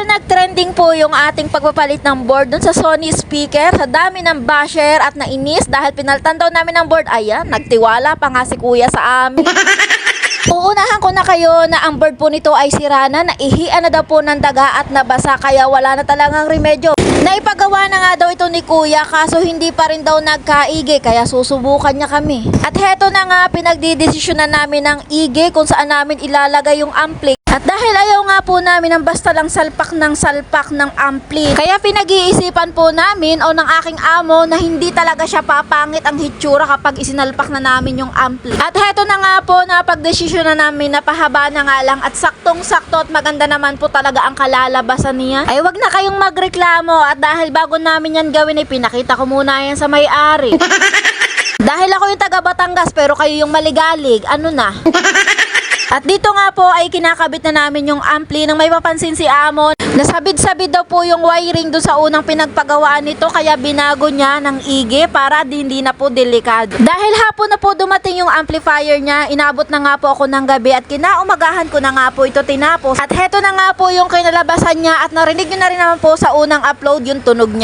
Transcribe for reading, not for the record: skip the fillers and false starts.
Dahil nag-trending po yung ating pagpapalit ng board dun sa Sony speaker, sa dami ng basher at nainis dahil pinaltan daw namin ng board, ayan, nagtiwala pa nga si kuya sa amin. Uunahan ko na kayo na ang board po nito ay sira na, naihian na daw po ng daga at nabasa kaya wala na talagang remedyo. Naipagawa na nga daw ito ni kuya kaso hindi pa rin daw nagkaigi kaya susubukan niya kami. At heto na nga pinagdidesisyonan namin ng igi kung saan namin ilalagay yung ampli. At dahil ayaw nga po namin ng basta lang salpak ng ampli, kaya pinag-iisipan po namin o ng aking amo na hindi talaga siya papangit ang hitsura kapag isinalpak na namin yung ampli. At heto na nga po na pagdesisyon na namin na pahaba na nga lang at saktong-sakto at maganda naman po talaga ang kalalabasan niya. Ay wag na kayong magreklamo at dahil bago namin yan gawin ay pinakita ko muna yan sa may-ari. Dahil ako yung taga Batangas pero kayo yung maligalig, ano na? At dito nga po ay kinakabit na namin yung ampli nang may papansin si Amon. Nasabid-sabid daw po yung wiring doon sa unang pinagpagawaan nito kaya binago niya ng igi para hindi na po delikado. Dahil hapon na po dumating yung amplifier niya, inabot na nga po ako ng gabi at kinaumagahan ko na nga po ito tinapos. At heto na nga po yung kinalabasan niya at narinig nyo na rin naman po sa unang upload yung tunog niya.